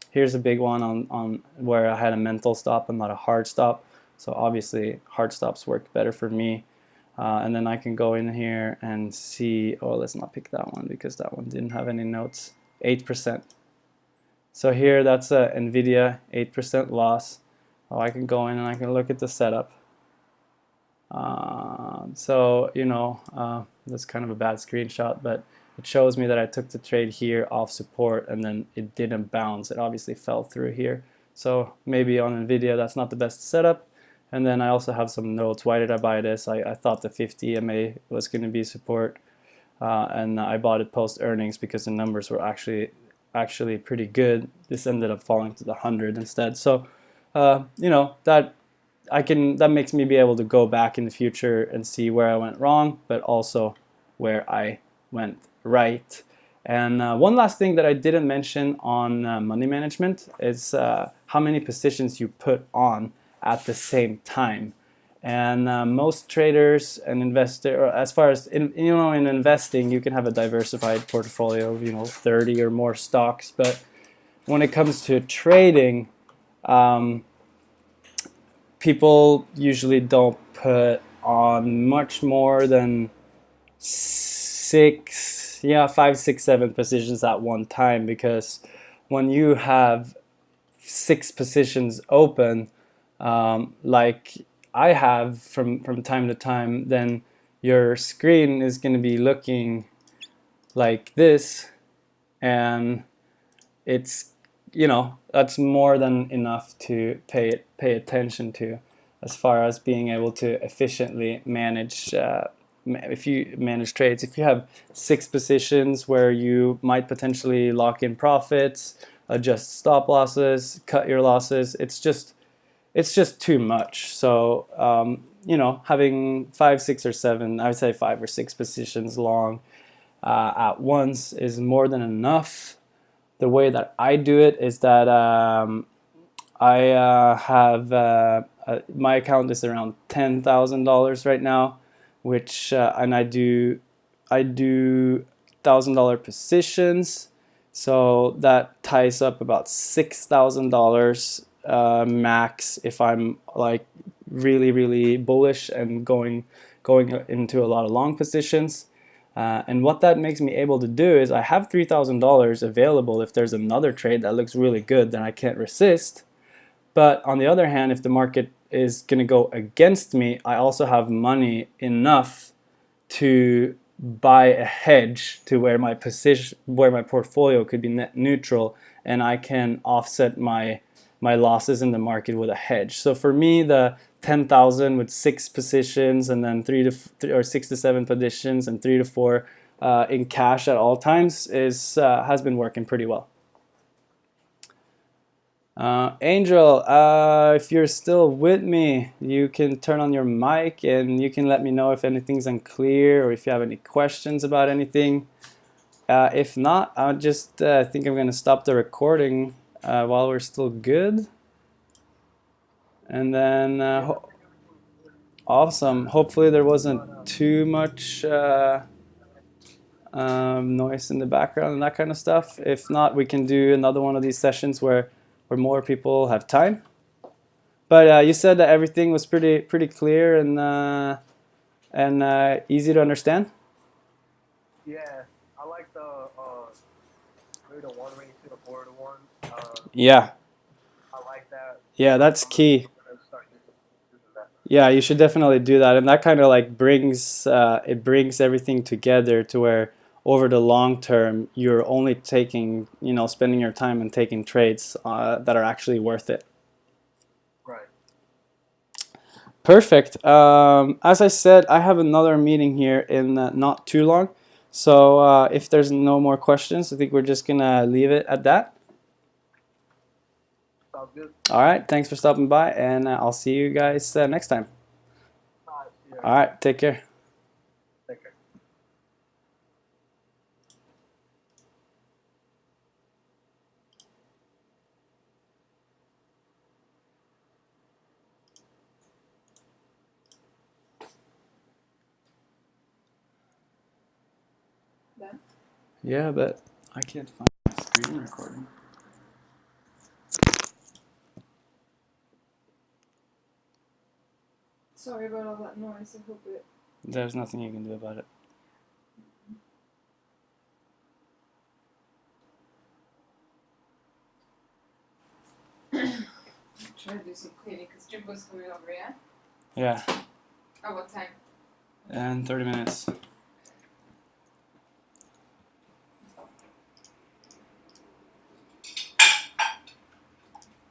here's a big one on where I had a mental stop and not a hard stop. So obviously hard stops work better for me. And then I can go in here and see, oh, let's not pick that one because that one didn't have any notes. 8%. So here, that's a NVIDIA 8% loss. Oh, I can go in and I can look at the setup. That's kind of a bad screenshot, but it shows me that I took the trade here off support and then it didn't bounce. It obviously fell through here. So maybe on NVIDIA that's not the best setup. And then I also have some notes. Why did I buy this? I thought the 50 EMA was going to be support, and I bought it post earnings because the numbers were actually pretty good. This ended up falling to the 100 instead. So that makes me be able to go back in the future and see where I went wrong, but also where I went right. And one last thing that I didn't mention on money management is how many positions you put on at the same time. And most traders and investors, or as far as in investing, you can have a diversified portfolio of 30 or more stocks. But when it comes to trading, people usually don't put on much more than 5, 6, 7 positions at one time, because when you have 6 positions open, like I have from time to time, then your screen is going to be looking like this, and it's that's more than enough to pay attention to, as far as being able to efficiently manage. If you manage trades, if you have 6 positions where you might potentially lock in profits, adjust stop losses, cut your losses, it's just too much. So having 5, 6, or 7, I would say 5 or 6 positions long at once is more than enough. The way that I do it is that I have my account is around $10,000 right now, which and I do $1,000 positions, so that ties up about $6,000 max if I'm like really bullish and going into a lot of long positions. And what that makes me able to do is I have $3,000 available if there's another trade that looks really good, then I can't resist. But on the other hand, if the market is going to go against me, I also have money enough to buy a hedge to where my position, where my portfolio could be net neutral, and I can offset my losses in the market with a hedge. So for me, the 10,000 with 6 positions, and then 6 to 7 positions, and 3 to 4 in cash at all times has been working pretty well. Angel, if you're still with me, you can turn on your mic and you can let me know if anything's unclear or if you have any questions about anything. If not, I just think I'm going to stop the recording while we're still good. And then, awesome. Hopefully there wasn't too much noise in the background and that kind of stuff. If not, we can do another one of these sessions where more people have time. But you said that everything was pretty clear and easy to understand. Yeah, I like the maybe the 1 to the 4 to 1. Yeah. I like that. Yeah, that's key. Start using that. Yeah, you should definitely do that, and that kind of like brings everything together to where over the long term you're only taking, spending your time and taking trades that are actually worth it. Right. Perfect. As I said, I have another meeting here in not too long, so if there's no more questions, I think we're just gonna leave it at that. Sounds good. All right, thanks for stopping by, and I'll see you guys next time. All right, take care. Take care. Done? Yeah, but I can't find my screen recording. Sorry about all that noise. I hope it. There's nothing you can do about it. Try to do some cleaning because Jimbo's coming over, yeah? Yeah, Oh, what time? and 30 minutes.